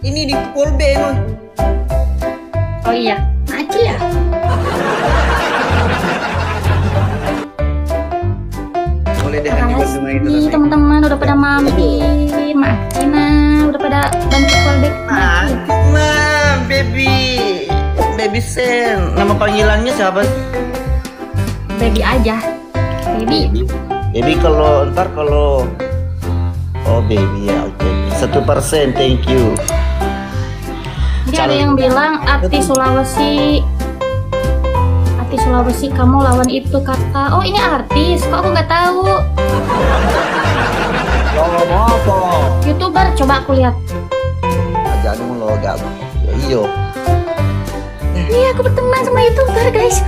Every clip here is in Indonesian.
Ini di callback non. Oh iya, Acil ya. Boleh deh dibantu itu Nih nanti. teman-teman udah pada mampir, makasih udah pada bantu callback. Baby, baby Sen. Nama panggilannya siapa? Baby aja, baby. Baby kalau ntar kalau oh baby ya oke. 1%, thank you. Jadi ada yang bilang artis Sulawesi kamu lawan itu kata. Oh ini artis, kok aku nggak tahu. Lawan apa? YouTuber, coba aku lihat. Jangan lo gak. Ya, iyo. Iya aku berteman sama YouTuber guys.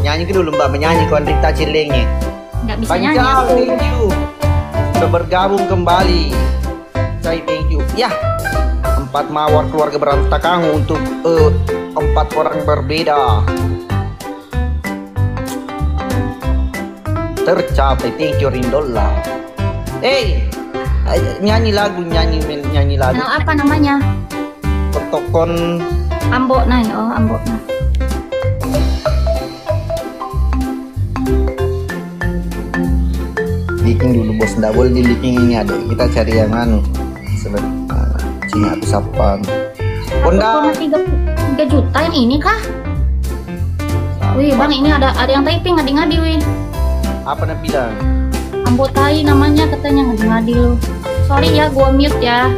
Nyanyi ke dulu mbak, menyanyi kon Rita Cilengnya. Nggak bisa nyanyi Panjang, aku. thank you. Sudah bergabung kembali. Saya thank you. Ya, 4 mawar keluarga berantakan untuk 4 orang berbeda. Tercapai, thank you Rindola. Nyanyi lagu. Nah, apa namanya? Petokon Ambok Nai. Oh Ambok Nai. leaking dulu bos, nggak boleh di leaking ini ada. Kita cari yang anu. Cina api sapan. Honda 3 juta yang ini kah? Wih bang, ini ada yang typing ngadi-ngadi wih. apa nak bilang? Ambotai namanya katanya ngadi-ngadi lu. Sorry ya, gua mute ya.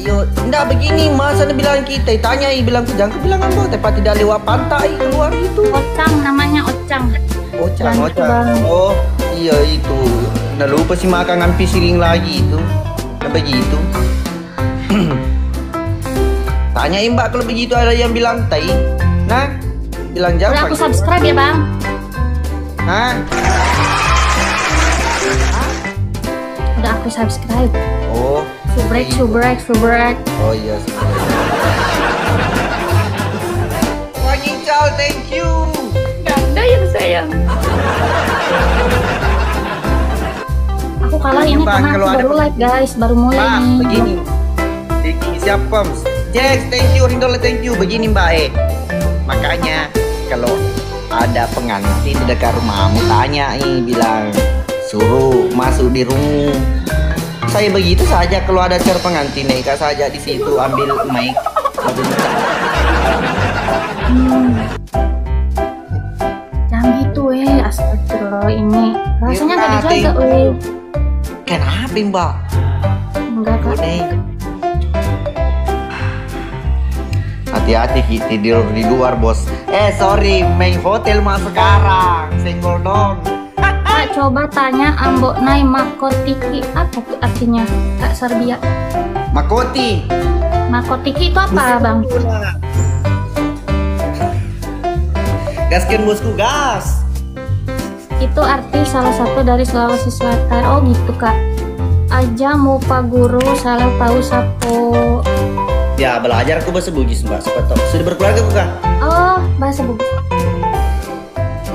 Yo, ndak begini masa dia bilang kita tanya bilang jangan bilang apa tapi tidak lewat pantai keluar itu. Ocang namanya Ocang. Ocang. Bang. Oh iya itu. Nggak lupa sih makan ngampi siring lagi itu. Nah begitu. Tanyain mbak kalau begitu ada yang bilang tai. Nah bilang Udah jangan. aku subscribe ya bang. Hah? Udah aku subscribe. Oh. Subrek. Oh iya. Wah Gincal, thank you. Gak ada yang sayang. Aku kalah ini Bang, karena aku kalau ada baru live guys, baru mulai Mbak, nih. begini. Diki siapa? Jax, thank you. Rindola, thank you. Begini Mbak makanya kalau ada pengantin di dekat rumahmu tanya bilang suruh masuk di rumah. Saya begitu saja kalau ada acara pengantin Eka saja di situ ambil mic. Jangan gitu astagfirullah ini. Rasanya gak dijaga Kenapa Mbak? Enggak kak. Hati-hati kita tidur di luar bos. Sorry, main hotel mah sekarang. Senggol dong. Kak coba tanya Ambok Nai Makotiki apa tuh artinya Kak Serbia. Makoti. Makotiki itu apa bang? Gaskan bosku gas. Itu arti salah satu dari Sulawesi Selatan. Oh gitu kak. Aja mau pak guru salah tahu sapo. Ya belajar aku bahasa Bugis mbak. Sepatau. Sudah berkeluarga bukan? Oh bahasa Bugis.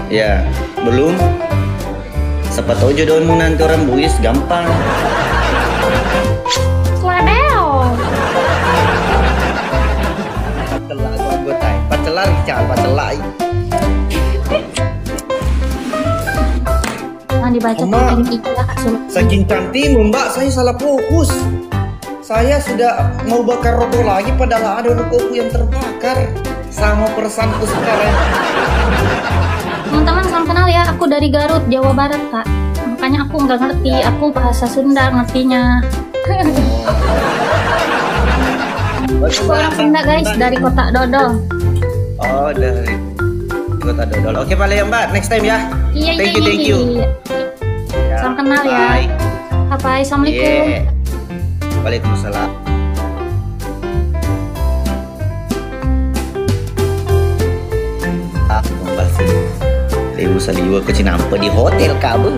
Ya belum. Siapa tahu jodohmu nanti orang Bugis gampang. Sladeo. Pacela aku anggota. Pacela Richard, pacela. Nah dibaca tuh Kak Sul. Saking cantikmu mbak, saya salah fokus. Saya sudah mau bakar rokok lagi padahal ada rokokku yang terbakar. Sama perasaanku sekarang. Teman-teman salam kenal ya, aku dari Garut, Jawa Barat kak. Makanya aku nggak ngerti, aku bahasa Sunda ngertinya. Aku orang Sunda guys, dari Kota Dodol. Oh dari Kota Dodol. Oke paling mbak, next time ya. Iya Thank you. Ya, Salam kenal ya. bye. Bye, assalamualaikum. Yeah. Waalaikumsalam. Mbak sih. Lewu saliwa ke Cinampe di hotel kabel.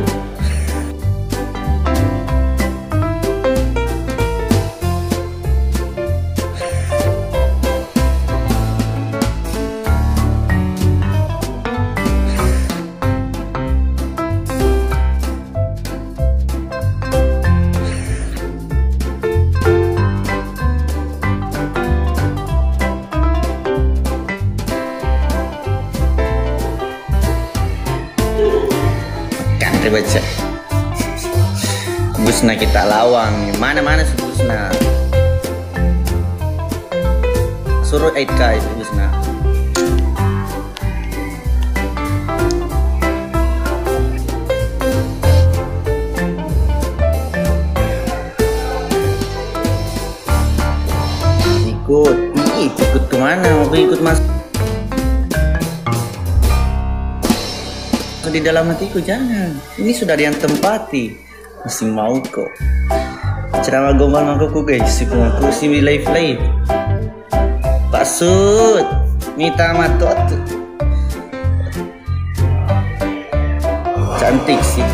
baca. Busna kita lawang. Mana si Busna? Suruh Aika itu Busna. Ikut kemana? Mau ikut mas? Di dalam hatiku jangan. Ini sudah ada yang tempati. Masih mau kok. Ceramah gombal mangkukku guys. Aku si live. Pak Sud, minta matot. Cantik sih.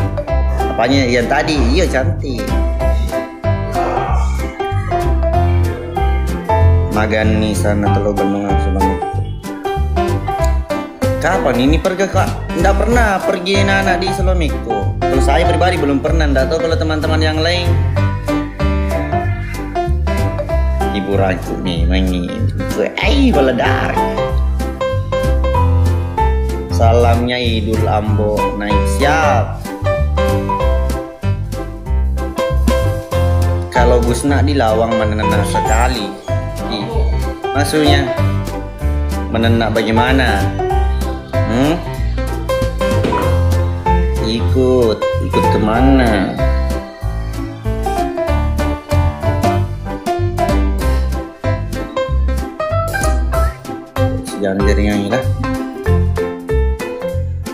Apanya yang tadi? Iya cantik. Magani sana Teluk Bendungan Subang. Kapan ini pergi kak? Nggak pernah pergi anak di Saloniko. Kalau saya pribadi belum pernah. Nggak tahu kalau teman-teman yang lain. Ibu Raju nih mainin. Baladar. Salamnya Idul Ambo naik siap. Kalau Busna di Lawang menenang sekali. Maksudnya menenak bagaimana? Ikut kemana? Jangan jaringan lah.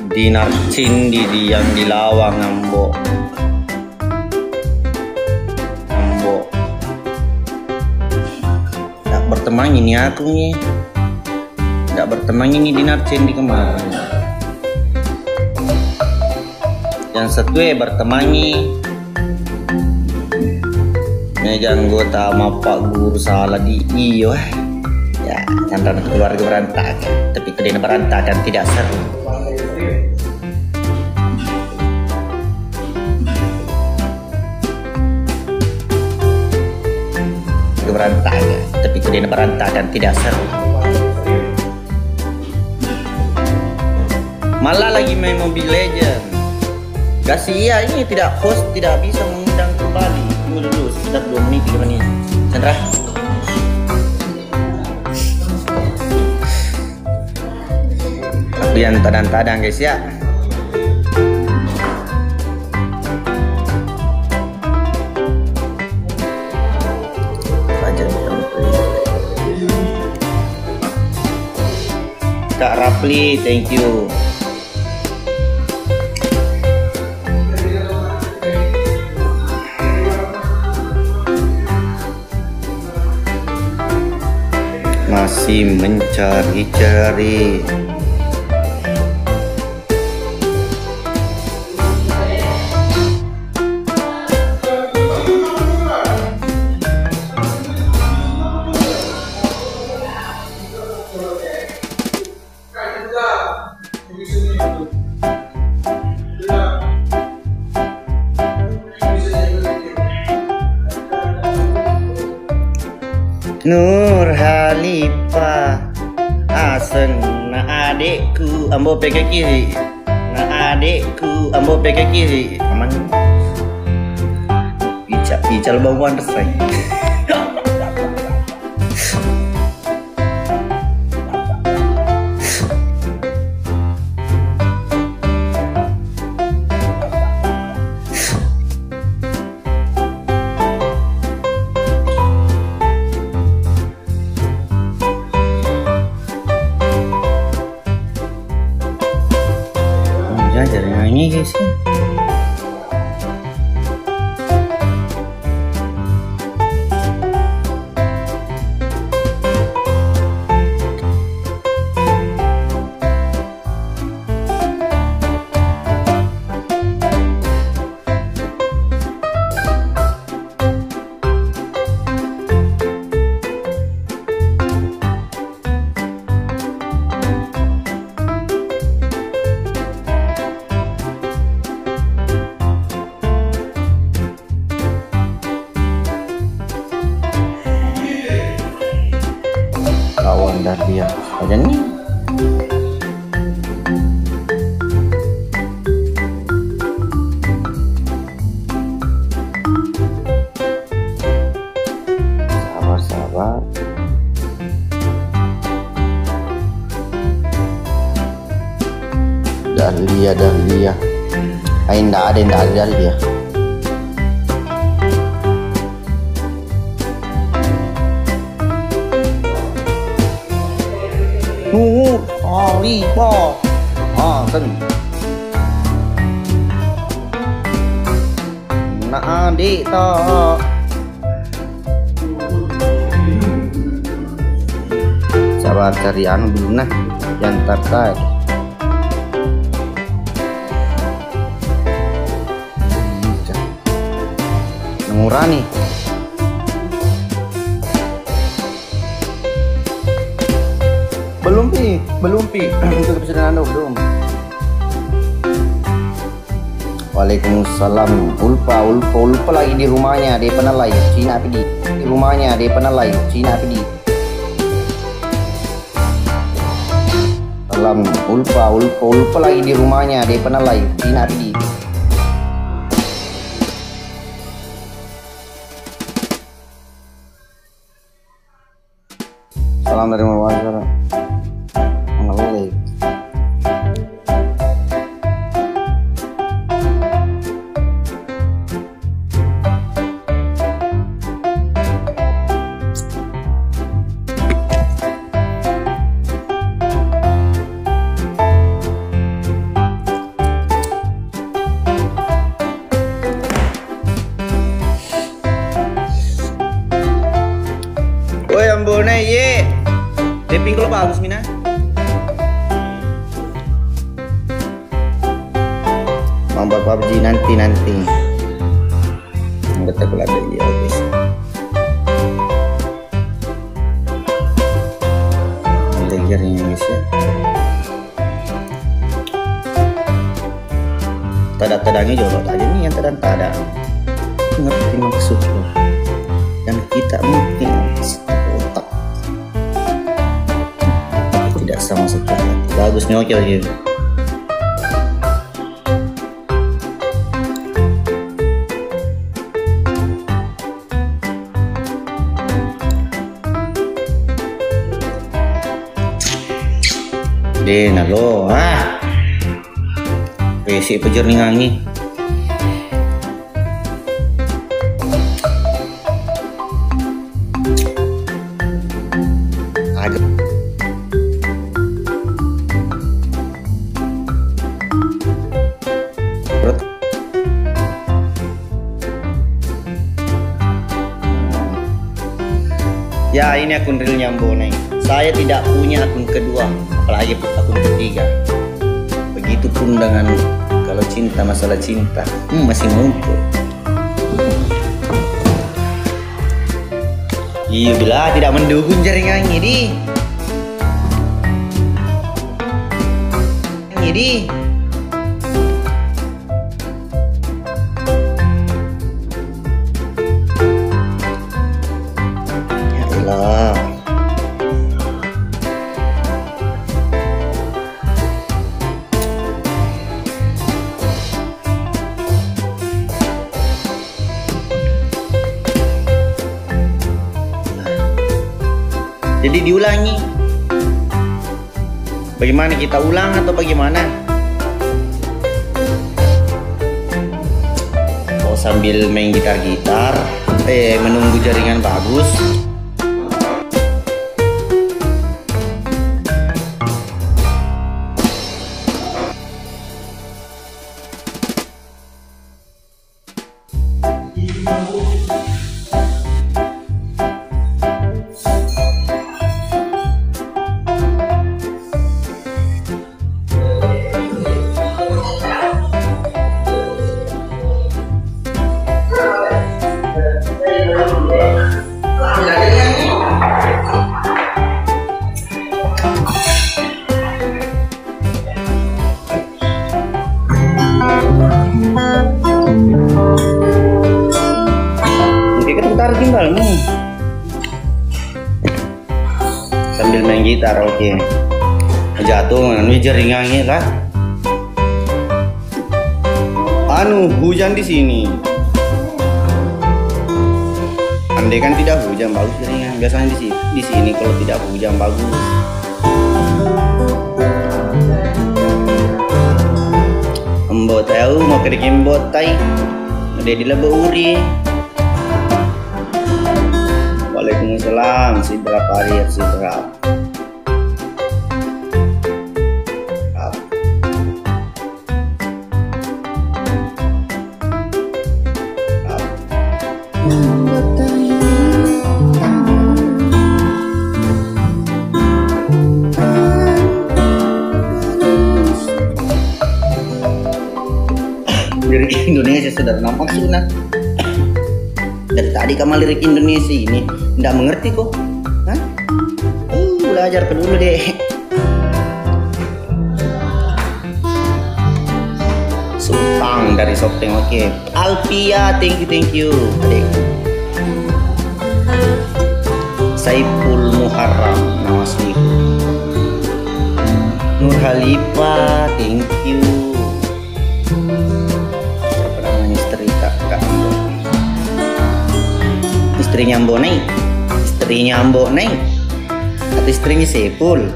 Dinar Cindi yang di Lawang Ambo. Tak berteman ini aku nih. Tidak berteman ini Dinar Cindi kemarin. Yang satu bertemani anggota sama Pak Guru salah di iyo ya antara keluarga berantakan, tapi kedina berantakan tidak seru. Berantakan, tapi kedina berantakan tidak seru. Malah lagi main Mobile Legend. Kasih ya ini tidak host tidak bisa mengundang kembali. Tunggu dulu sekitar 2 menit 3 menit. Chandra. Aku yang tadang-tadang guys ya. Kak Rapli, thank you. Masih mencari-cari. Nur Halifah Asen na adekku ambo pegang kiri, na adekku ambo pegang kiri. Aman Ical bawaan resek. Jaringan ini guys ya. Kawan dah dia aja nih. dia. Enggak ada dari dia. Lipo. Kan. Nah, adik toh. Sabar cari anu dulu nah, yang tertarik. Murah nih. Belum pi. Untuk pesanan anu belum. Waalaikumsalam. Ulpa lagi di rumahnya, dia pernah live Cina PD. Di rumahnya dia pernah live Cina PD. Salam Ulpa lagi di rumahnya, dia pernah live Cina PD. Salam dari Mawar. Woi ambone ye. Taping kalau bagus Mina. Mambar PUBG nanti. Enggak tahu lagi ya guys. Legernya guys ya. Tada-tadanya jorok aja nih yang tada-tada. Ngerti maksudnya. Dan kita mungkin otak tidak sama sekali. Bagus nih, oke lagi. Nah lo, PC pejerningangi. Ya ini akun realnya Mbone. Saya tidak punya akun kedua, apalagi akun ketiga. Begitupun dengan kalau cinta, masalah cinta masih ngumpul. Iya bila tidak mendukung jaringan ini. Jadi diulangi. Bagaimana kita ulang atau bagaimana? Oh sambil main gitar-gitar, menunggu jaringan bagus. Gitar timbalmu sambil main gitar, oke. Jatuh anu jaringannya lah. Anu hujan di sini. Andai kan tidak hujan bagus jaringan. Biasanya di sini kalau tidak hujan bagus. bot tahu mau kerikin bot tai. Ada di laba uri. Waalaikumsalam. Sidra Pariat Sidra. Lirik Indonesia sudah nampak sunnah. Dari tadi kamu lirik Indonesia ini nggak mengerti kok. Hah? Belajar ke dulu deh. Sultan dari Sopeng, oke. Alpia, thank you adik. Saiful Muharram nama asliku. Nur Halifa, thank you. Istrinya Mbok Neng atau istrinya Sepul.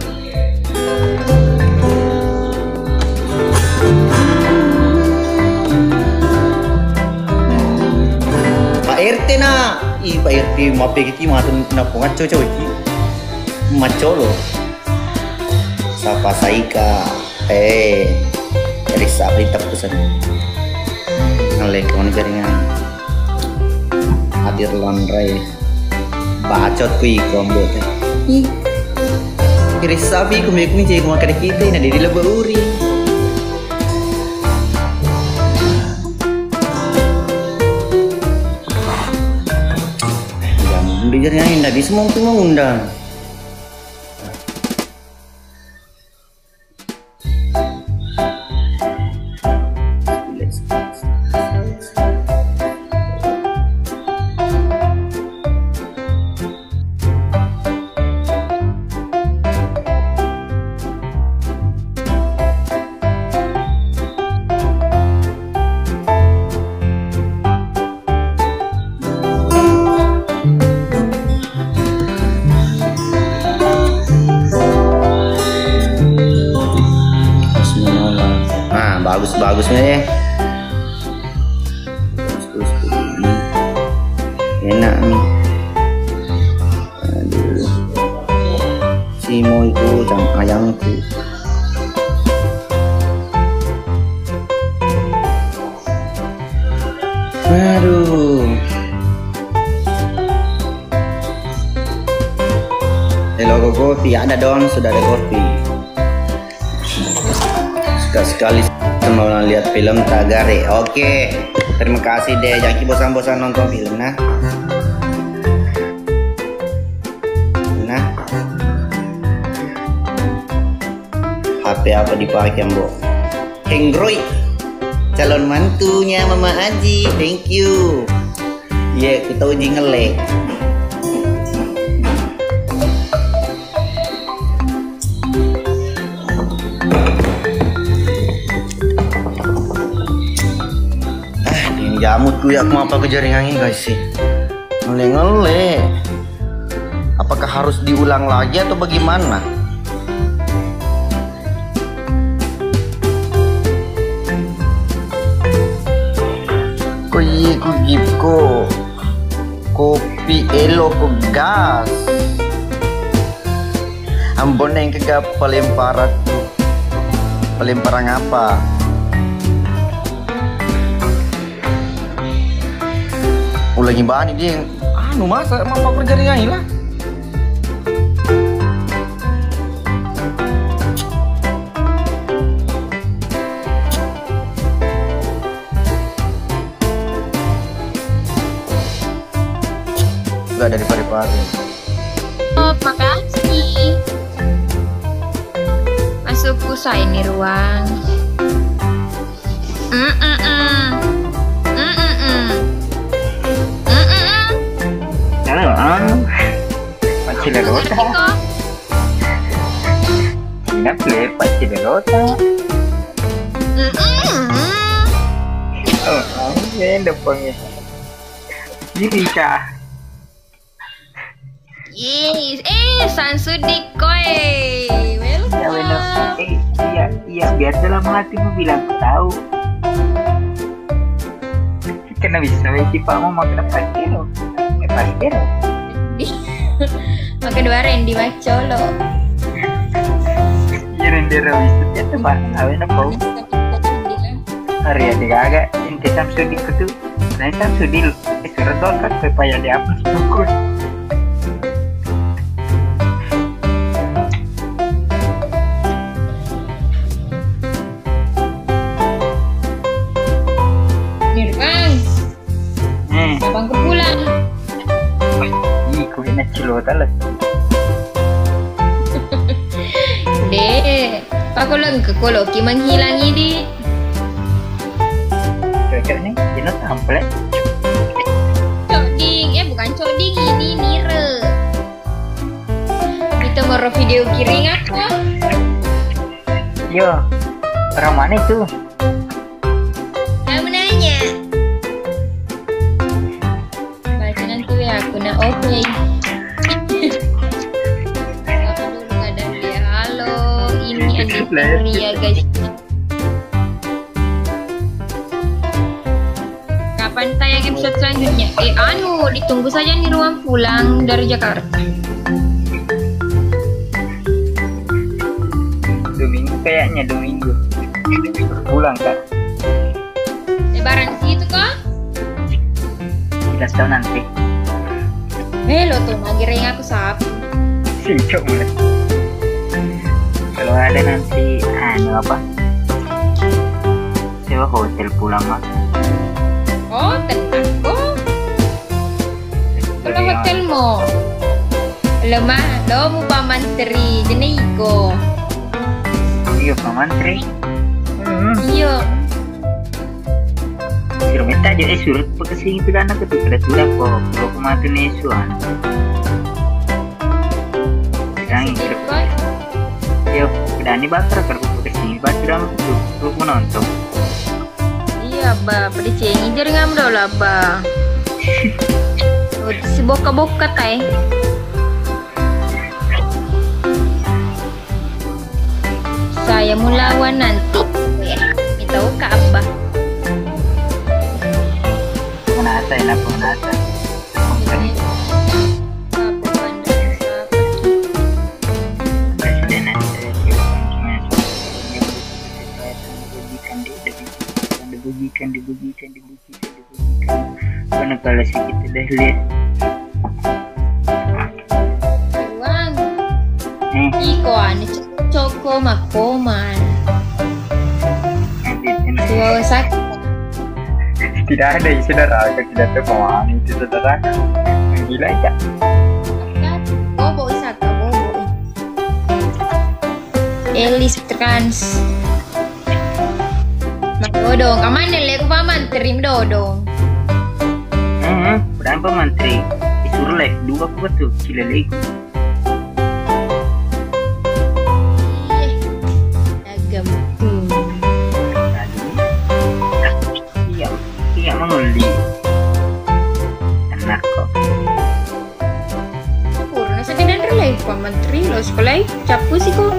Pak RT na, Pak RT mau pergi matun napo ngaco iki. Maco lo. Sapa Saika. Dari sapi terpesan. Ngalek kon jaringan. Hadir landrai bacot kui kombo teh kiri sapi kumik cek makan kita ini di laba uri jangan dijarnya indah di semua undang bagusnya ya. Terus ini enak nih. Aduh, si moiku jangan ayangku. Aduh. Logo kopi ada dong, sudah ada kopi. Sekali mau lihat film Tagare. Oke, terima kasih deh. Jangan bosan-bosan nonton film nah. HP apa dipakai Mbok? Android. Calon mantunya Mama Aji. Thank you. Kita uji ngelek. Jamutku ya mau apa ke jaringan ini guys sih ngele apakah harus diulang lagi atau bagaimana ku gipko kopi elo ko gas ambon yang kegap pelemparan apa lagi bahan dia yang masa mau perjaringan lah nggak dari pari-pari. Oh, makasih. Masuk pusat ini ruang. Pacilerota. Sinaple Pacilerota. Depan ya. Jirika. Yes, Sansudikoy. Ya Welcome. iya biar dalam hatimu bilang tahu. Karena bisa weki Pak mau makan pastero. Pastero. Maka dua rendi macolo. Iya rendera bisa itu Pak. Awen apa? Hari ada agak inti Samsudin itu. Nah Samsudin surat kan supaya dia apa syukur. Nirvan, abang ku pulang. Ih, kau nak celota lah. Dek, aku lang kekoloki menghilangi di. Cocok nih, ini tampil. Coding, bukan coding ini Nire. Kita mau video kiring apa? Yo, orang mana itu? Nah menanya. Baca nanti ya aku nak oke. Apa dulu kadang dia halo, ini ada ya guys. Kapan tayang episode selanjutnya? Ditunggu saja nih ruang pulang dari Jakarta. Dominggu kayaknya Dominggu. Pulang Kak. Lebaran situ kok? Kita tahu nanti. Lo tuh magiring aku sapu. Sincok mulai. Kalau ada nanti apa? Sewa hotel pulang mah. Oh, tenang kok. Kalau hotel mo. Lemah, lo mau paman teri jenis iko. Iya Pak Mantri. Iya. Suruh minta aja surat pekesing itu anak itu kada sudah kok. Kalau kematu nesuan. Sekarang ini yo, udah ini bakar kerja pekesing. Bakar sudah untuk menonton. Iya, ba, pada cengi jaringan dah lah, ba. Si boka-boka tay. Saya mau lawan nanti. Minta ke Abah. Menata enak menata. Presiden dibujikan. Karena kalau sih kita dah lihat. Uang. Iko ane coko makoman. Dua sakit. Tidak ada saudara, tidak tahu pemahaman itu saudara. Gila aja. Bobo saka bobo. Elis trans. Dodong, kamane le ku paman terim dodong. Udah apa mantri? Disuruh live dua aku betul, cilele iku. Agam tuh. Iya menguli. Enak kok. Purna sekedar live paman tri lo sekolah capu sih kok.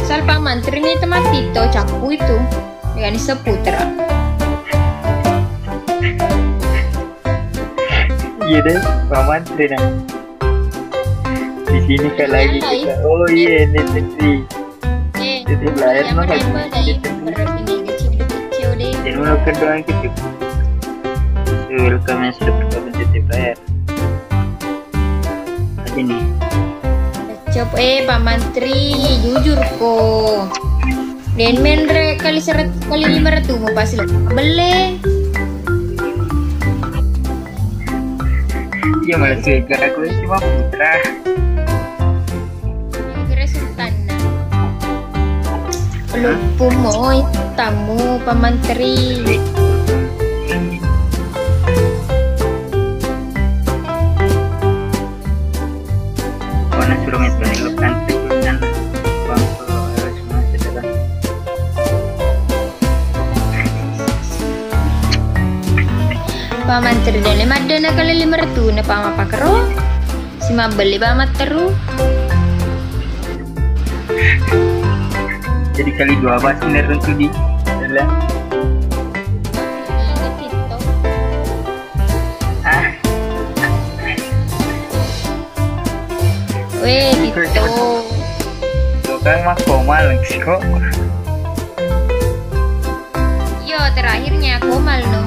Salpa mantri ni teman Tito capu itu dengan seputra. Iya deh, Pak Mantri nah. Di sini kan lagi kita. Oh iya, Netri. Jadi lahir mah kan. Jadi melakukan doa gitu. Welcome yang sudah bergabung di player. Aja nih. Cop Pak Mantri jujur kok. Dan menre kali 500 mau pasti beli. Iya malah sih gara gue cuma putra. Gara sultan. Belum pumoy tamu Pak Mantri. Karena suruh metode lo cantik dan bangsa semua saudara. Pak Mantri dan ada nak kali 500 na pa mapakaro. Si mabeli Pak Mantri. Jadi kali 2 bahas bener tuh di adalah Weh, gitu. Tuh kan mah komal kok. Yo, terakhirnya komal no.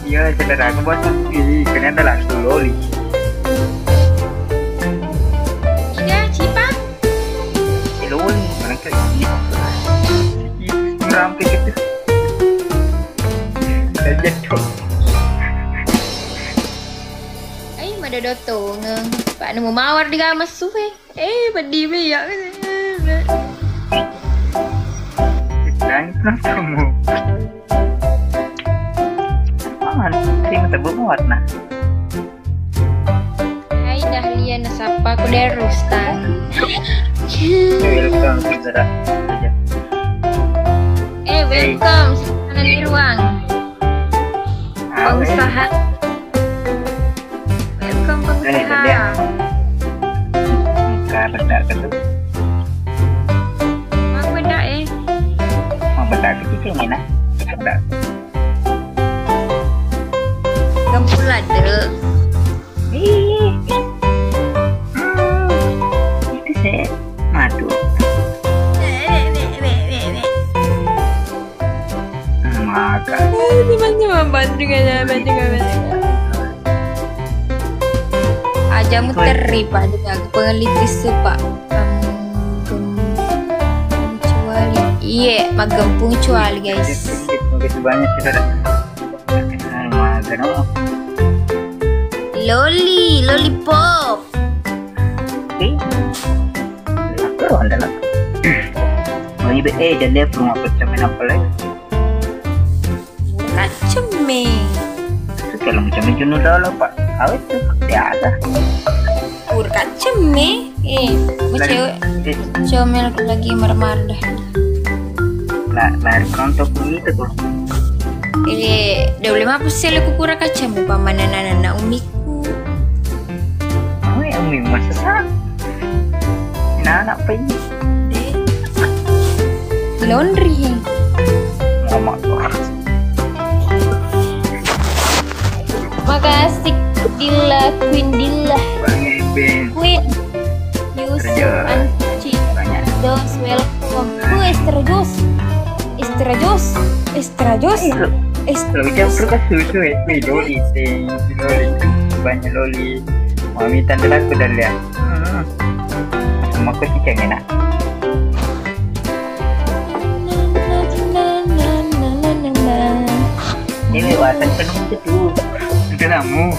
Iya, saudara aku buat sendiri. Kena ada langsung loli. Iya, Cipang. Loli, mana kayak gini. Merampai gitu. Udah jatuh. Ay, madadoto ng paano mo mawar di ka masuhe. Padibi ya. Dan kamu. Sih mata buat nah. Hai Dahlia nasapa ko dari Rustan. Welcome saudara. Welcome sana di ruang pengusaha. Welcome pengusaha. Benda gitu. Mau benda Mau benda gitu sih nah. Benda. Gampul ada. Itu saya madu. Maka. Bantu aja muteri pak dengan pengeliti supa cuali. Iya, magempung cuali guys. Begitu banyak saudara. Makan Lollipop. Aku adalah. Mau ibu dan dia rumah percamen apa lagi? Kaceme. Kalau macam jenuh dah pak. Awet tu dia ada. Pur kaceme. Comel lagi marmar dah. Lari kontok begitu tuh. Dah boleh mampus sel aku kurang kaceme pamanan anak umiku. Oh yang umi masa sah. Anak apa ini? Laundry. Mama tuh. Makasih Dilla, Queen Dilla, Queen Yusuf Anci, Dos welcome. Estrajos. Kalau campur kan susu loli banyak loli. Mami tanda aku dah lihat. Sama aku sih cengeng nak. Ini wasan penuh itu. Kamu.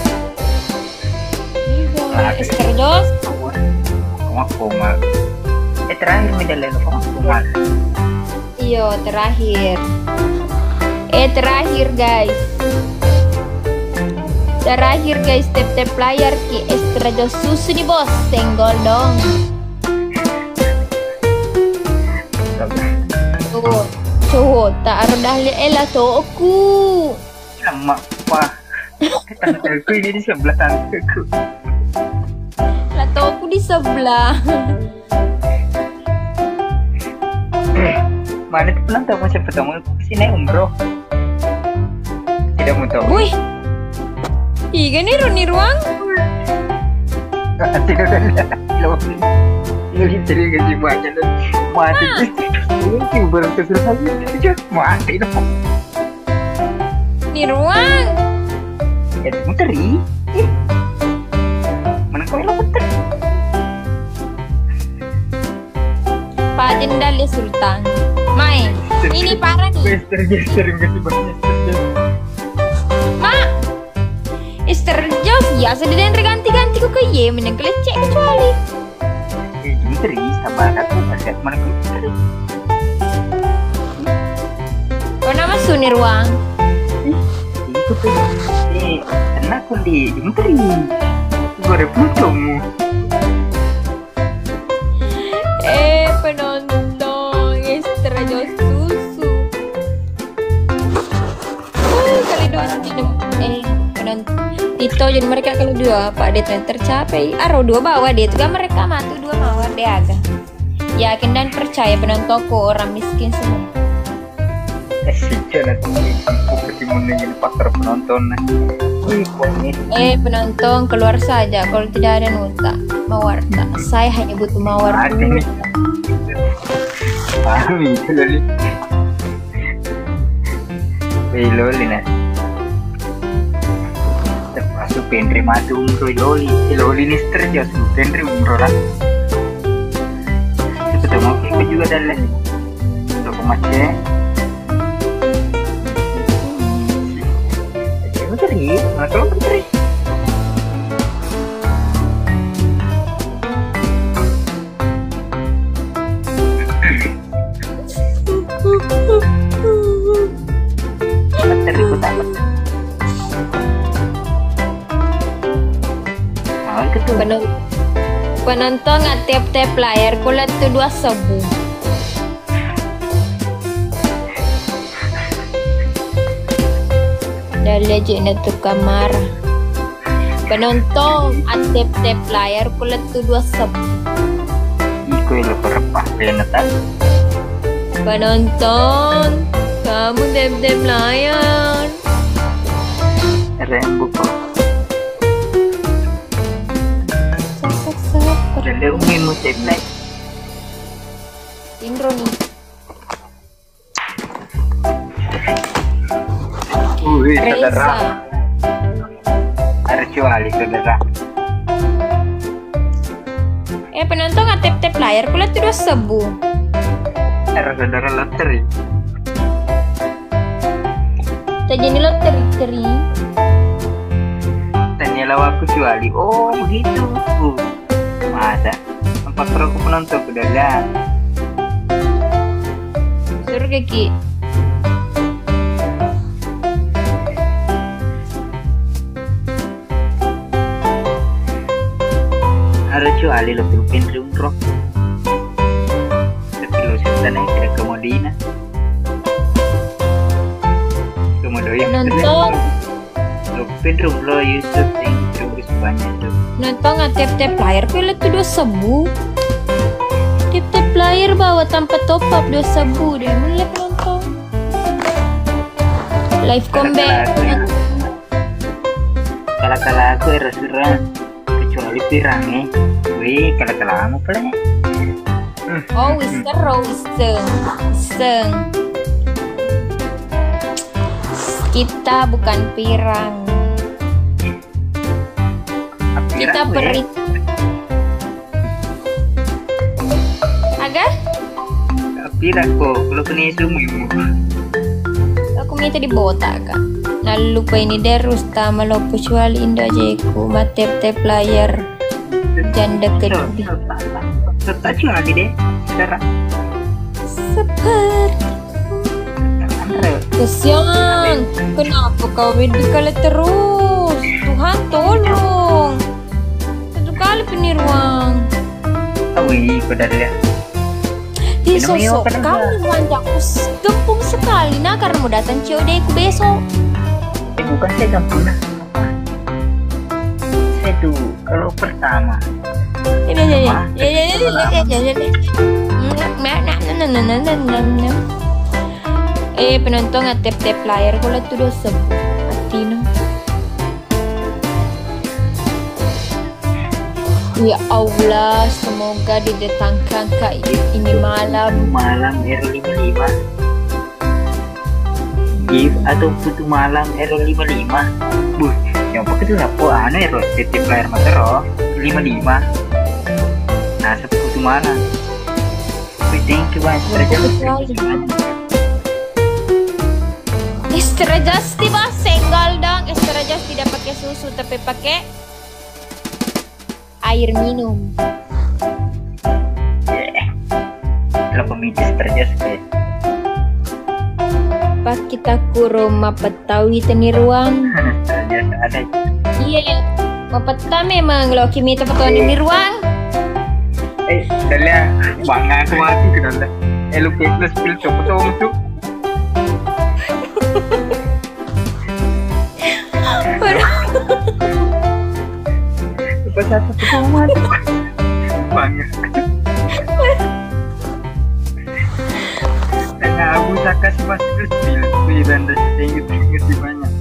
Estrajos. Kamu komal. Terakhir medali lo kamu komal. Iyo terakhir. Terakhir guys. Terakhir guys, tap layar ki Estrajos susu nih bos, senggol dong. Tuh, tak ada Dahlia Ella toku. Lama pak. Tanteku ini di sebelah tanteku. Lah toku di sebelah. Mana tuh pulang tahu siapa tahu sini umroh. Tidak mau tahu. Wih, iya nih ruang. Tidak ada. Ini jadi gaji banyak dan mati. Ini baru kesulitan itu mati dong. Nih ruang. Ya muteri. Mana kau yang muter? Pak Dahlia Sultan. Main. Ini parah nih. Sering gaji banyak. Mak. Estrajos ya sedang ganti-ganti kok ke menang kelecek kecuali. Muteri sabar aku masih mana muteri. Kau nama Suni ruang. Itu tuh. Enak pun di muteri. Gue ada kamu. Penonton Estrajos susu. Kali dua penonton Tito jadi mereka kalau dua Pak dia tercapai. Aro dua bawah dia juga mereka matu dua mawar dia agak. Yakin dan percaya penontonku orang miskin semua. Si Jonathan seperti menjadi faktor penonton. Penonton keluar saja kalau tidak ada nota. Mawarta. Saya hanya butuh mawar dulu. Paham itu loli. Loli nah. Termasuk Pendri matu umroh loli. Loli ini terjauh Pendri umroh lah. Sudah mau ikut juga dalam. Untuk macet. Menteri, kalau menteri. Menteri ku tak betul. Mau ke tuh. Penonton ngatip-tip layar kulit tuh 2 sebu. Dari aja tuh kamar. Penonton atep-tep layar kulit tuh 2 sebu. Iko yang lebih repah penetan. Penonton, kamu tep-tep layar. Rembuk kok. Jadi umi mau tep layar. Indro nih. Saudara. Kecuali saudara. Penonton ngatip-tip layar kulit tuh 2 sebu. Saudara loteri. Jadi loteri. Tanya aku kecuali. Oh begitu. Masa 4 aku penonton udah lah. Suruh Ki. Ada kecuali lo pilih umroh. Tapi lo sebenarnya kira kemodina. Kemudian Penonton. Lo pilih umroh Yusuf yang terus banyak tuh. Penonton ngatip-tip layar kulit tuh 2 sebu. Tip-tip layar bawa tanpa top up 2 sebu deh. Mulai penonton. Live comeback. Kalau aku restoran kecuali pirang wih kalau kamu play Oh, Wiseng. Kita bukan pirang. Kita perit. Agak? Pirang kok kalau kena sumu. Aku minta di botak kan. Nah lupa ini derus tama lo kecuali Indo ajeku matep-tep layar janda kedua. Tak cuma lagi deh, saudara. Seperti kesian. Kenapa kau berdikala terus? Tuhan tolong. 1 kali peniruan. Wih, benar ya. Di sosok kamu manjaku gempung sekali nah karena mau datang COD ku besok. Bukan saya gampang lah. Saya tuh kalau pertama. Penonton ngatep-tep layar kalau tuh 2 sebu. Atina. Ya Allah, semoga didatangkan Kak ini malam R55 Gift atau putu malam R55 Buh, yang pakai itu apa aneh ya titip layar matero 55 nah seputu malam thank you banget Extra just tiba senggal dong. Extra just tidak pakai susu tapi pakai air minum. Kalau pemicis terjas kayak Pas kita ke rumah Petawi Teniruang. terjas ada. Iya, Peta memang lo kimi Petawi Teniruang. Dalia bangga aku mati ke dalam. Lu plus pil coba tuh. Pas satu petuman bangga. Tengah aku saya kasih masuk ke spill. Wih, dan terima banyak.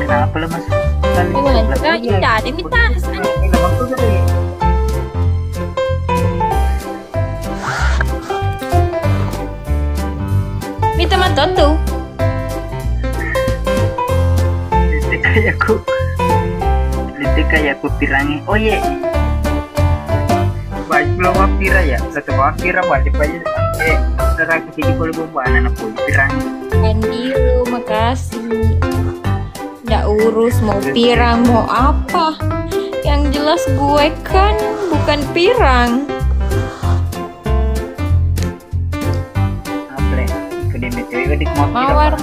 Kenapa lah mas? Gimana? Tidak ada minta. Minta mantan tuh. Itu kayak aku pirangi. Oh iya. Baju lawa pira ya. Satu bawa pira baju terang jadi kalau bombanan aku pirangi. Andiru, makasih. Nggak urus mau pirang mau apa. Yang jelas gue kan bukan pirang. Apa? Ikut DMTW di Mawar.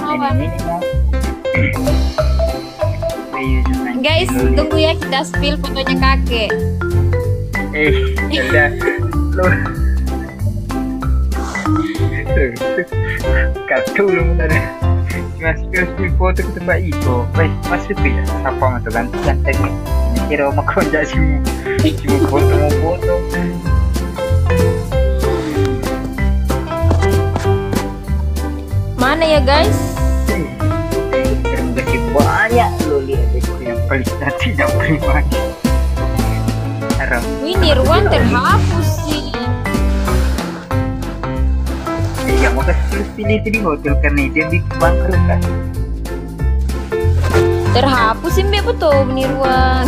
Guys, tunggu ya kita spill fotonya kakek. Udah lu kartu lu mana mas spill foto ke tempat itu baik masih ya apa masuk ganteng ini kira mau kerja cuma foto Mana ya guys? terima kasih banyak lo lihat yang paling nanti yang pribadi harap Wih, Nirwan terhapus sih. yang mau kasih pilih itu di hotel karena dia bikin bangkrut kan Terhapus sih mbak betul Nirwan.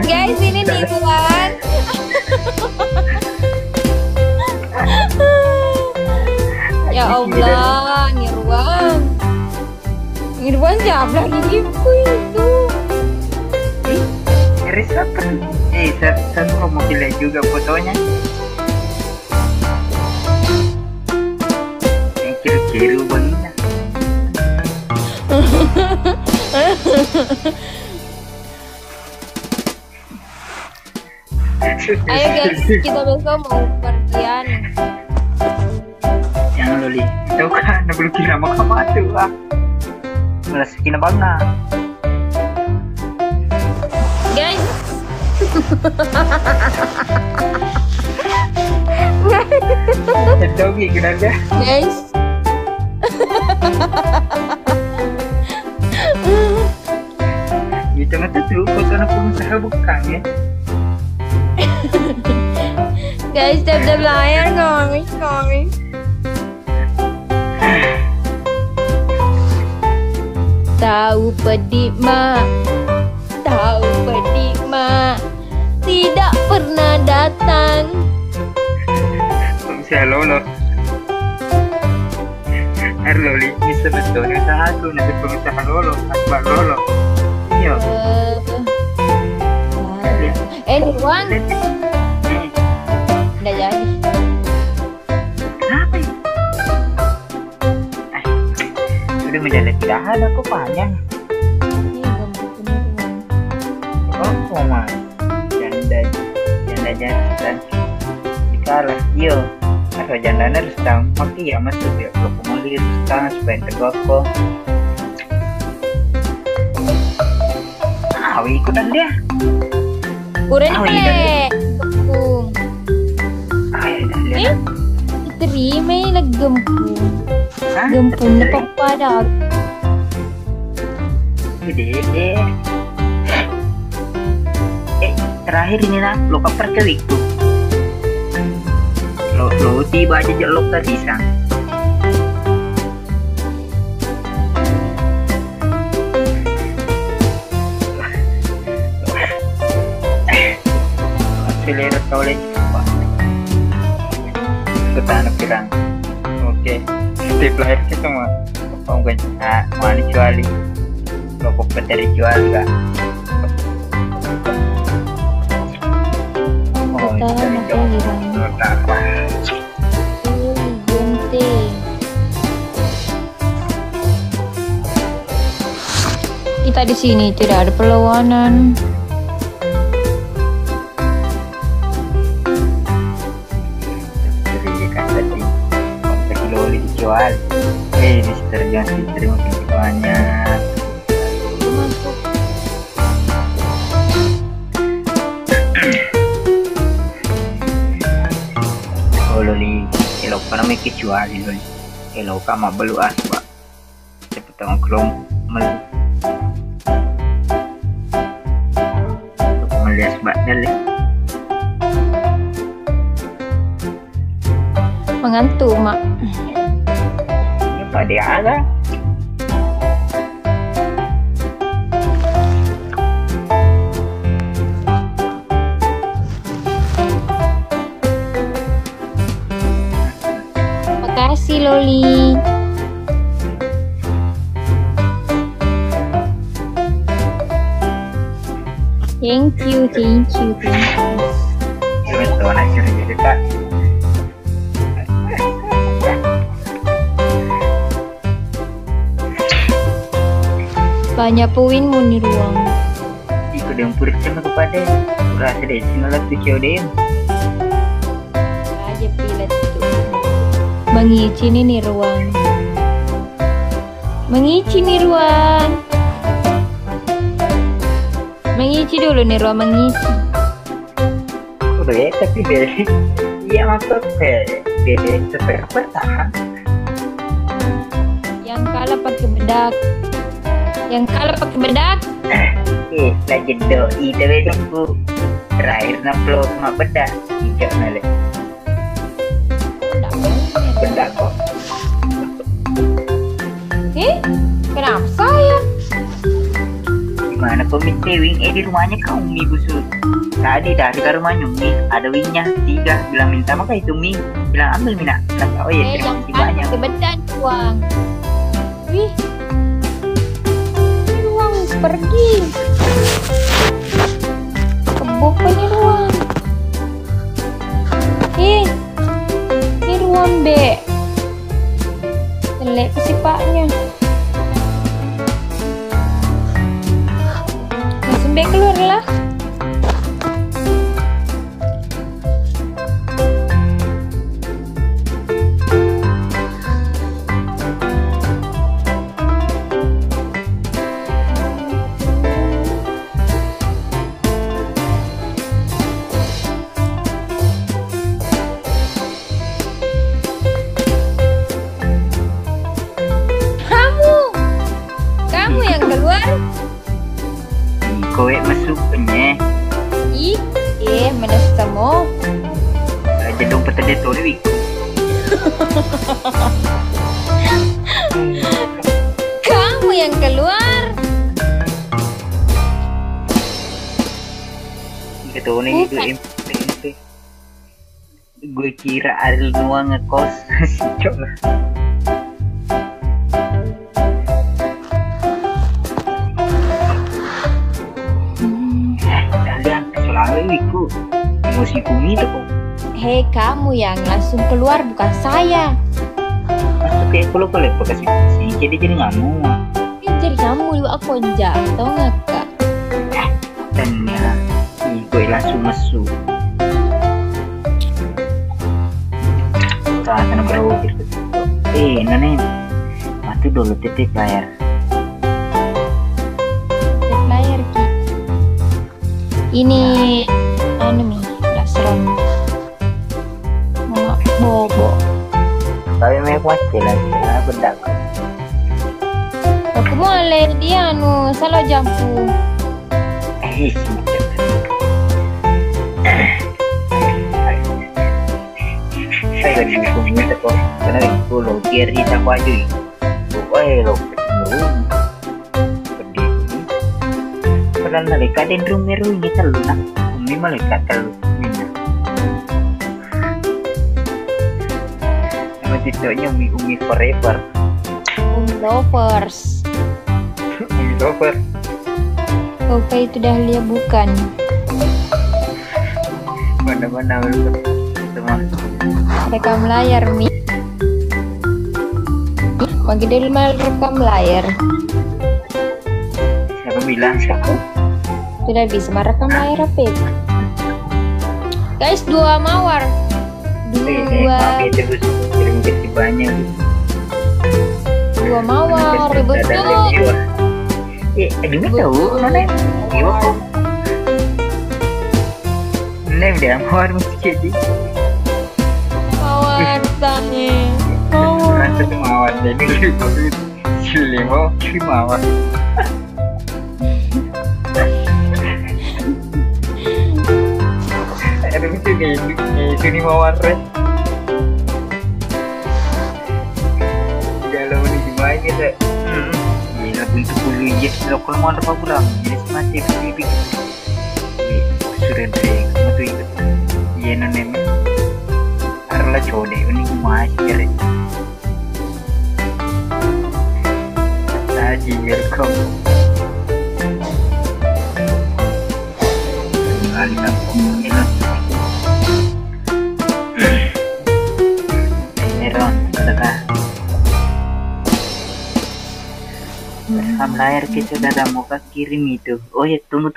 Guys, ini Nirwan. Ya Allah, Nirwan siapa lagi itu? Iris apa tuh? Saya mau lihat juga fotonya. Yang kiri-kiri banget. Ayo guys, kita besok mau pergian. Yang loli, tahu kan? Belum kira mau kemana tuh ah? Malah sekian bangga. Guys. Tahu gimana? Guys. Gitu nggak tuh foto anak pengusaha bukan ya? Guys, dap layar ngomong. Tahu pedik mak tidak pernah datang. Pengusaha lolo. Loli, ini sebetulnya usaha aku nanti pengusaha lolo, asbak lolo. Iya. Nirwan. Udah jadi. Kenapa ya? Udah menjalan tidak ada kok panjang. Oh, koma. Janda jantan. Dikalah, yo. Atau janda harus tahu. Maki ya masuk ya. Kalau mau lihat sekarang supaya tergokong. Awi ikutan dia. Kurang deh. Gempung. Terima lah gempung. Gempung dapat pada. Gede. Terakhir ini lah, lo kaper cewek tuh. Lo tiba aja jelok tadi sang. Selera oleh ketana pirang. Oke, step lahir kita semua. Om kan, mau dijual. Lo kok dari jual enggak? Kita di sini tidak ada perlawanan. Jadi kan tadi kilo dijual. Mister Johnson terima kasih banyak. apa namanya kecuali loh. Elo kama belu asba. Cepet nongkrong melu. Melihat bakal Mengantuk, Mak. ya pada ada. Makasih, Loli. Thank you, thank you, thank you. Betul nak cerita. Banyak poinmu nih ruang. Ikut yang percaya kepada rasa deh sinalah tujuh deh. Aja pilih itu. Mengici nih ruang. Mengici nih ruang. Mengici dulu nih ruang, mengici. Udah ya tapi deh. Iya maksud deh sefer bertahan. Yang kalah pakai bedak. Yang kalah pakai bedak. Lagi doi tapi aku terakhir namplo sama bedak. Hijau nale. Bedak kok. Kenapa saya? Gimana komite wing di rumahnya kau Umi busuk. Tadi dari ke rumahnya Umi ada wingnya 3 bilang minta maka itu Umi bilang ambil Mina. Kata oh ya terima Yang kasih kalah banyak. pakai bedak ruang. Wih. Ini ruang pergi. Keboko ini ruang. Ini ruang B. Jelek kesipaknya. Langsung B keluar lah. Kamu yang keluar. Kowe masuk penye. Ih, mana kamu? Jedong petede tole wiku. Kamu yang keluar. Ketone itu MP. Gue kira Ariel Noah ngekos. Coba. Kalian selalu wiku. Emosi bumi itu kok. Hei, kamu yang langsung keluar, bukan saya. Masuk kayak kalau bekasi jadi ngamu. Jadi kamu juga aku aja, tau nggak kak? Dan ya, gue langsung masuk. Sana berukir ke situ. Nenek, mati dulu titik layar. Layar ki. Ini anu nih, nggak serem. Mama bobo. Tapi memang lagi, bedak. Aku mau lihat dia anu, salah jampu. Saya lagi ngomongin itu kok, karena itu lo kiri tak wajib. Lo ketemu, pedih. Padahal mereka di rumah ini terlalu nak, umi mereka terlalu minat. Nama titonya umi forever. Lovers. Umi lover. Oke, itu dahlia bukan. Mana-mana lu semua. Rekam layar mi. Bagi dari rekam layar. Siapa bilang siapa? Tidak bisa merekam layar apa? Guys, 2 mawar. 2 terus kirim ke banyak. 2 mawar, ribut tuh. Gimana tahu? Mana? Iya kok. Ini udah mawar mesti jadi. Mawar rasanya. Oh. Rasa Cimawar jadi Cilimo Cimawar. Ada lucu nih Cimawar. Kalau ini gimana gitu? Gila bentuk bulu yes lokal mau apa pulang? Jadi semacam TV. Sudah deh, kamu tuh ikut. Iya nonton. Arla code ini macam ni. Tadi welcome. Kali kampung ni lah. Ron, adakah? Sam layar ke saudara muka kirim itu. Oh ya, tunggu.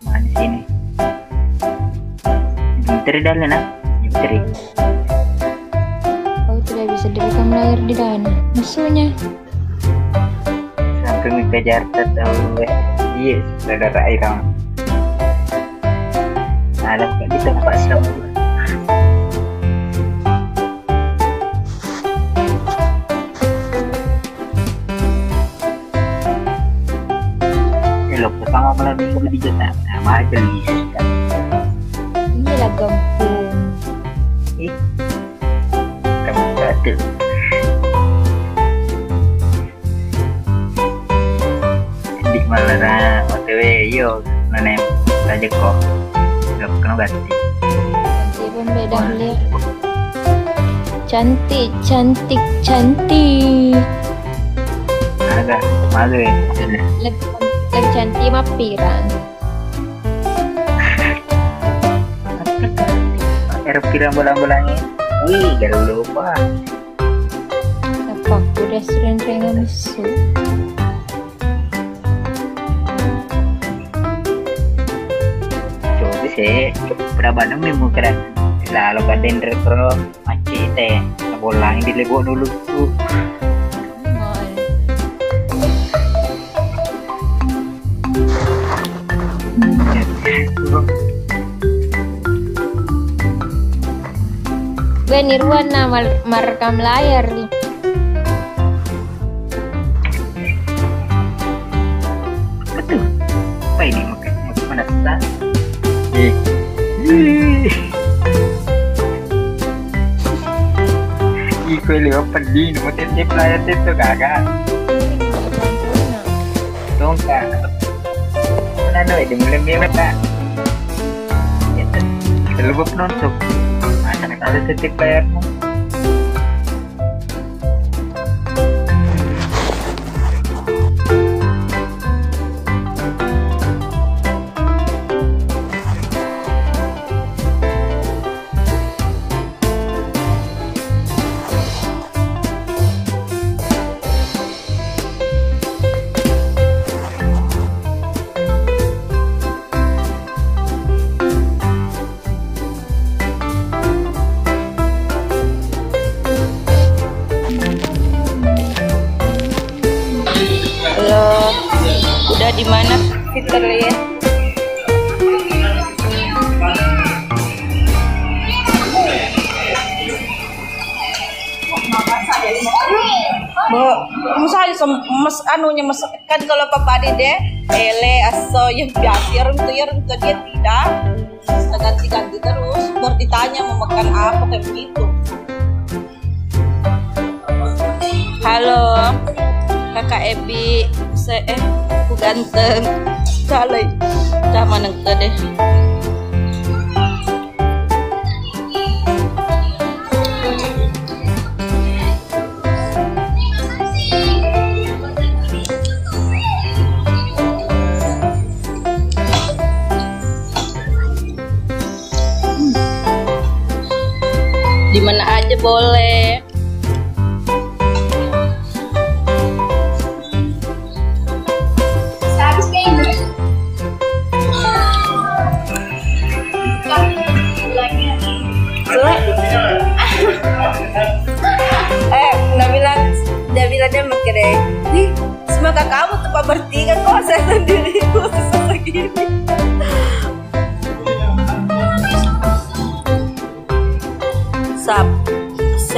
Mana sini? Jemputeri dalam nak? Jemputeri. Oh, tidak bisa direkam layar di dana. Maksudnya? Sampai minta Jakarta tahu. Iya, saudara Airam. Alam kan di tempat sama. Elok pertama malam minggu di Jakarta. Nama aja Lisa. Iyalah gampang. Kamu satu. Di malam OTW yo nenek saja kok. Gak kena ganti. Nanti pembeda lihat. Cantik. Agak malu ya. Lebih cantik mah pirang. Erop kira bolang-bolangnya. Wih, gak lupa. Apa aku udah sering misu. Coba sih, berapa nih mau kira. Lalu kaden retro macet teh. Bolang di lebok dulu tuh. Gue Nirwan merekam layar nih. Betul. Apa ini makanya mana sah? Iko lihat pedih, mau titip layar itu gagak. Dong kan. Mana ada di mulai merah tak? Terlalu penonton. Ada titik layarmu. Halo, udah di mana Peter ya? Bo, misalnya mas anunya mas kan kalau papa deh ele aso yang biasa yang dia tidak ganti terus bertanya mau makan apa kayak begitu. Halo, kakak Ebi, aku ganteng. Saleh, Sama nengke deh. Di mana aja boleh. dia mikirnya, nih semoga kamu tempat bertiga kok saya sendiri susah segini.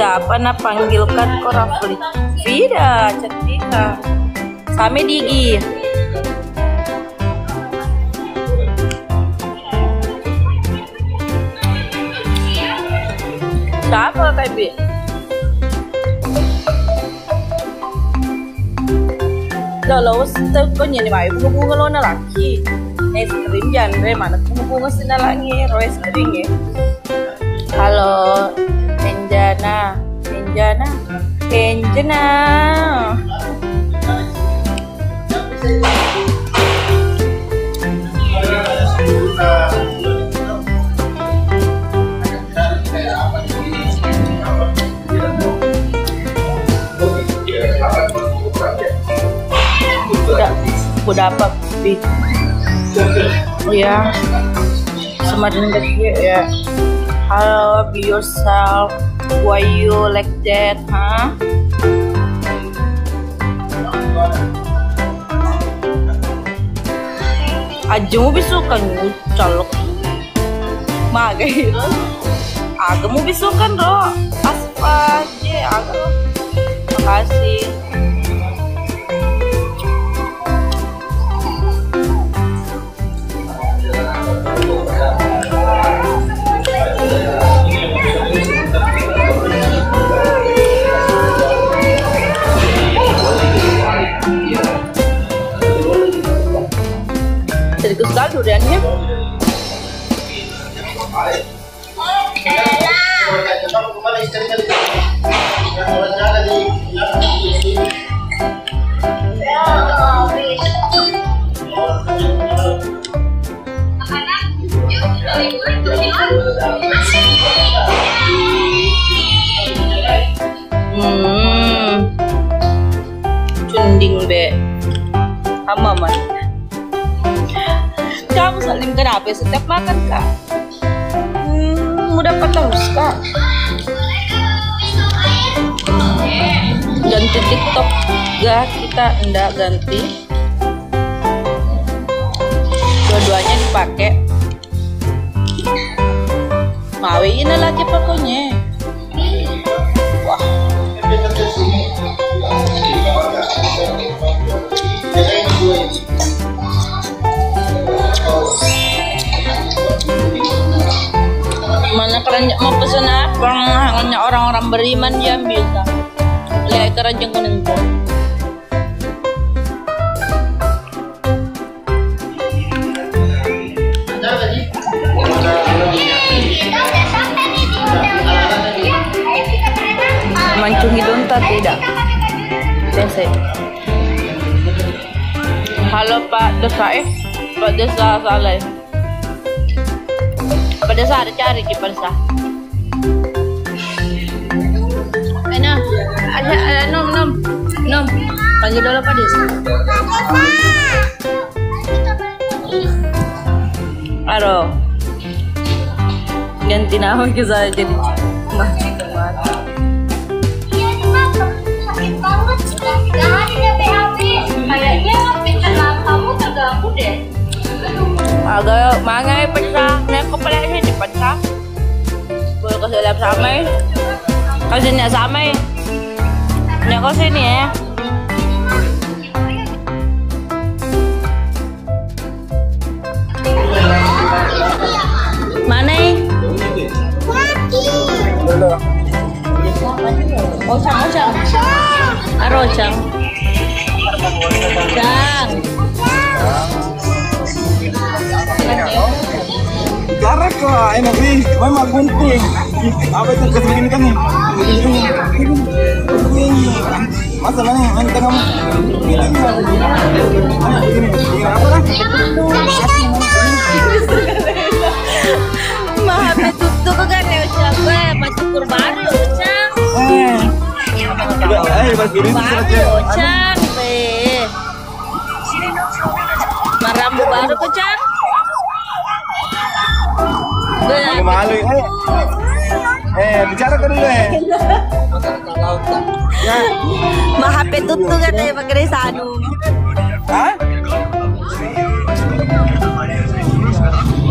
Siapa nak panggilkan kau Rafli? Vida, cantika. Same Digi. Siapa Kak Bi? Kalau kanya ni mai bunga lo na laki. Es krim genre mana bunga sina lagi es krim ya. Halo Enjana. Udah apa Bi? Ya semakin kecil ya. Hello, be yourself. Why you like that, huh? Aja mau bisukan ngucal. Magai. Aga mau bisukan ro. Aspa aja aga. Makasih. Sedikit sekali duriannya. Cunding be. Sama mas. Kamu saling kenapa setiap makan kak? Mudah terus kak. Ganti TikTok gak? Kita enggak ganti. Dua-duanya dipakai. Mawiin lagi pokoknya. Wah. Mana keranjang mau pesan apa? Hanya orang-orang beriman yang bisa. Lihat keranjang kuning pun. Mancung hidung tak tidak. Selesai. Halo Pak Desa Pak Desa Saleh. Pak Desa ada cari di Pak Desa. Ada nom. Panggil dulu Pak Desa. Halo. Ganti nama ke saya jadi masih mati. Kayaknya pikiran kamu terganggu deh. Agak mangai pecah, nek kepalanya dipecah. Boleh kasih lap samai, kasih nek samai. Nek kau sini ya. Mana? Ocang. Arocang. Cang. Jarak lah, enak sih. Memang gunting. Apa itu kesini kan nih? Masa mana? Mana kamu? Apa kan? Maha betutu kan ya Ocang, masih kurbaru Ocang. Baru Ocang, Marambu baru Ocang. Malu. Bicara kan dulu ya. Maha betutu kan ya pakai sanu. Hah?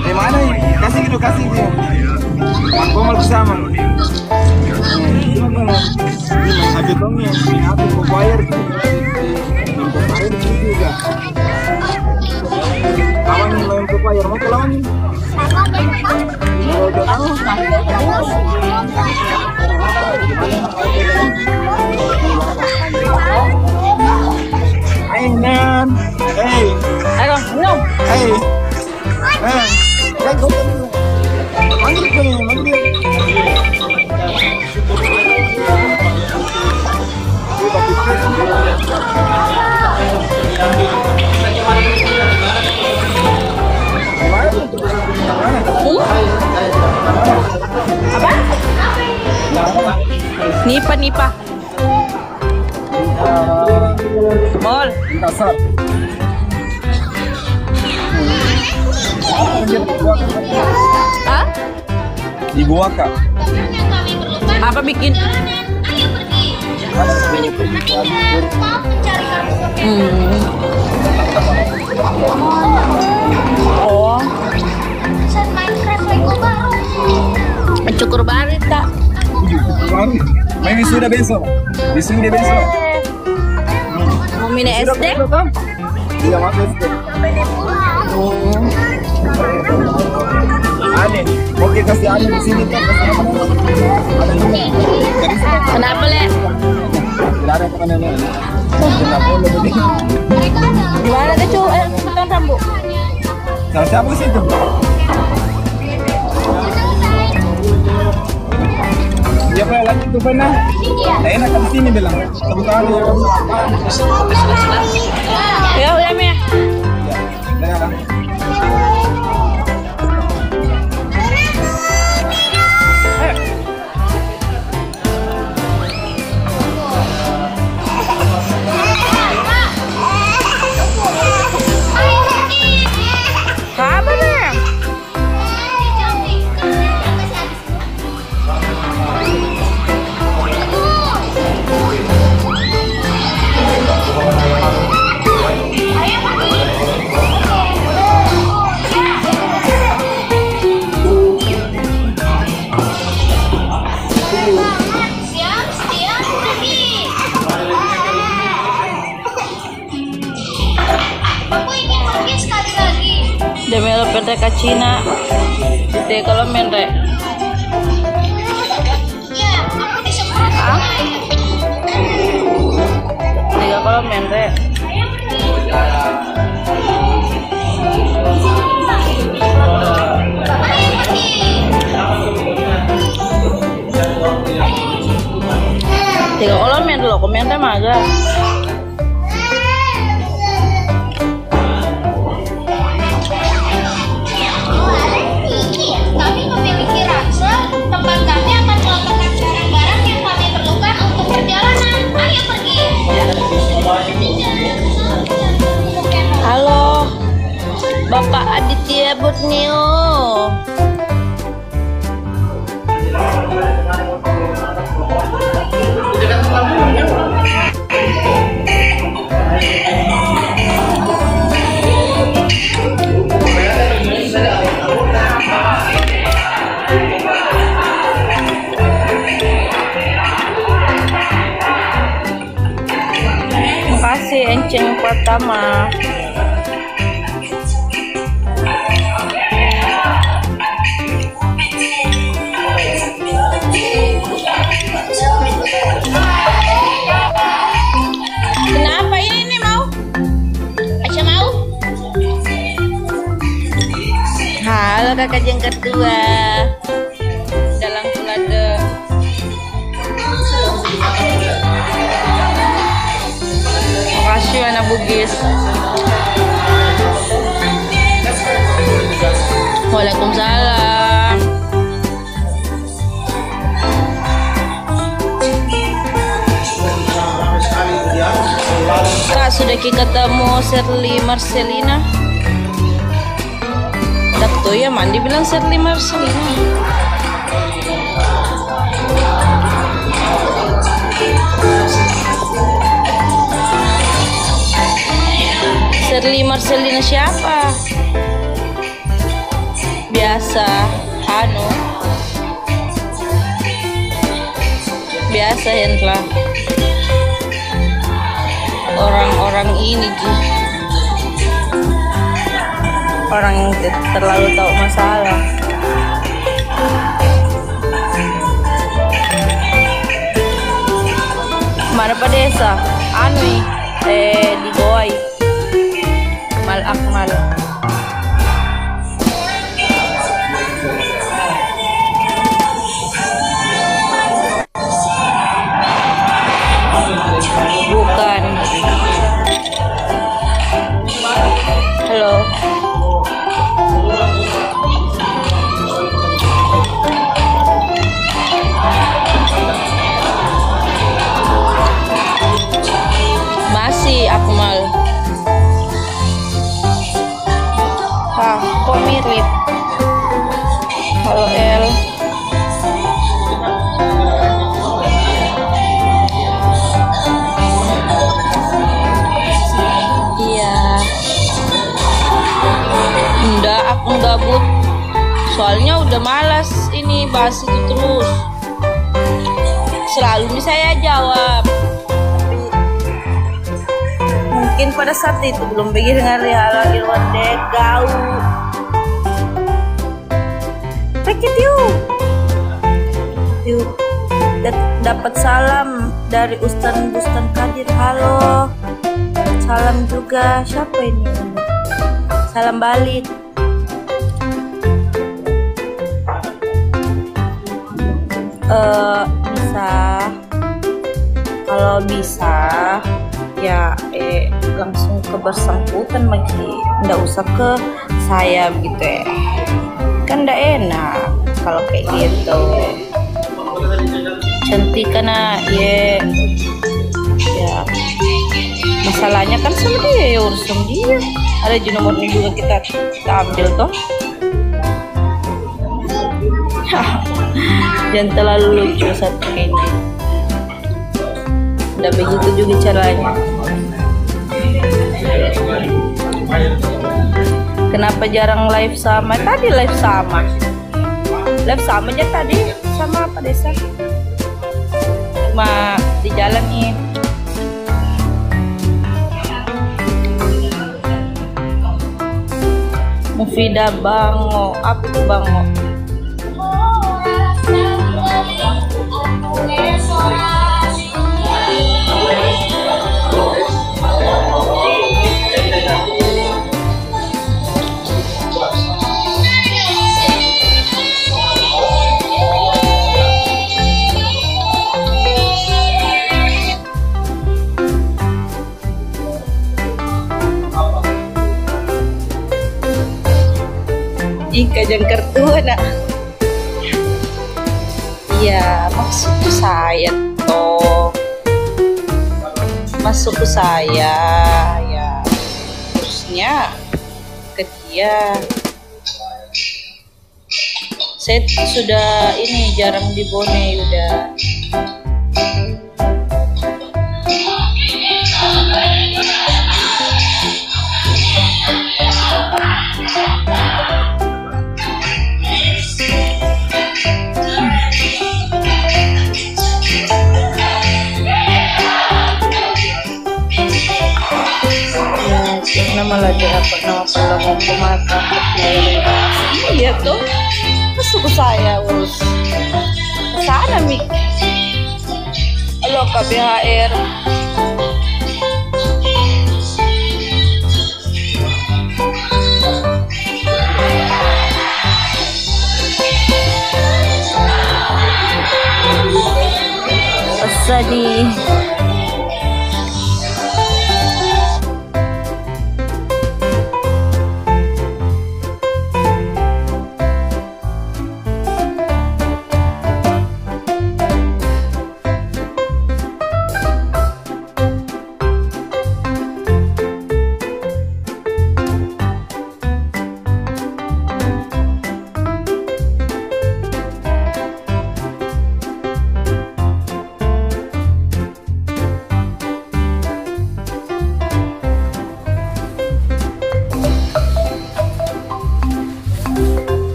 Di mana ini? Kasih gitu. Mangkomal bersama loh nih. Ini habis dongnya, ini habis mau bayar gitu. Untuk bayar juga. Kawan yang main bayar mau lawan ini. Hey man, hey, Ayo, minum. hey, man, kan kau kan manggil kau ni, manggil. Apa? Nipa. Mall. Kasar. Hah? Ibu Waka. Apa bikin? Oh, cukur barit tak? Main wisuda besok. Wisuda besok. Mau mini SD? Iya, masuk SD. Aneh, oke kasih aneh di sini kan kasih apa namanya? Ada ini. Dari sini. Kenapa le? Tidak ada teman ini. Tidak boleh begini. Gimana deh cu? Potong rambut. Nah, siapa ke situ? Dia pernah lagi tuh pernah. Nah, enak di sini bilang. Satu kali ya. Ya udah Mia. Ya, dah. Apa Mia? Demi lo pendek ke Cina, kita kalau mendek. Tiga kalau mendek. Tiga kalau mendek lo, komentar mah aja. Kami memiliki ransel, tempat kami akan meletakkan barang-barang yang kami perlukan untuk perjalanan. Ayo pergi. Halo, Bapak Aditya Borneo. Makasih enceng pertama. Kenapa ini mau? Aca mau? Halo kakak jengkat tua. Dalam kulade. Makasih anak Bugis. Waalaikumsalam. Kak, sudah ketemu Shirley Marcelina. Tuh ya mandi bilang Shirley Marcelina. Shirley Marcelina siapa? Biasa, anu biasa yang telah orang-orang ini Ji. Orang yang terlalu tahu masalah. Mana Pak Desa? Anu di Goai. Mal Akmal. Bukan. Halo. Masih Akmal. Kok mirip? Halo El. Iya. Enggak, aku gabut. Soalnya udah malas ini bahas itu terus. Selalu nih saya jawab. Mungkin pada saat itu belum pergi dengan Rihala Irwan Degau. Paket yuk. Dapat salam dari Ustaz Bustan Kadir. Halo. Salam juga. Siapa ini? Salam balik. Bisa. Kalau bisa ya langsung ke bersangkutan lagi, nggak usah ke saya begitu ya, kan nggak enak kalau kayak gitu. Cantik karena ya masalahnya kan sama dia, ya urusan dia. Ada nomornya juga kita ambil toh. Jangan terlalu lucu satu kayaknya. Udah begitu juga caranya. Kenapa jarang live sama? Tadi live sama. Live sama aja tadi sama apa Desa? Cuma di jalan nih. Mufidah Bango. Apa itu Bango? Ika jangkar tua nak. Iya, maksudku saya toh. Masuk ke saya ya, terusnya ke dia. Saya sudah ini jarang di Bone udah. Malah dia dapat nama pelanggan pemata. Iya tuh, masuk ke saya urus sana Mik. Halo KBHR. Sedih.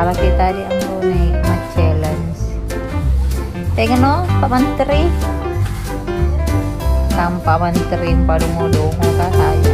Kepala kita di Ambone challenge. Pengen no, Pak Menteri. Tanpa Menteri pada mau dong saya.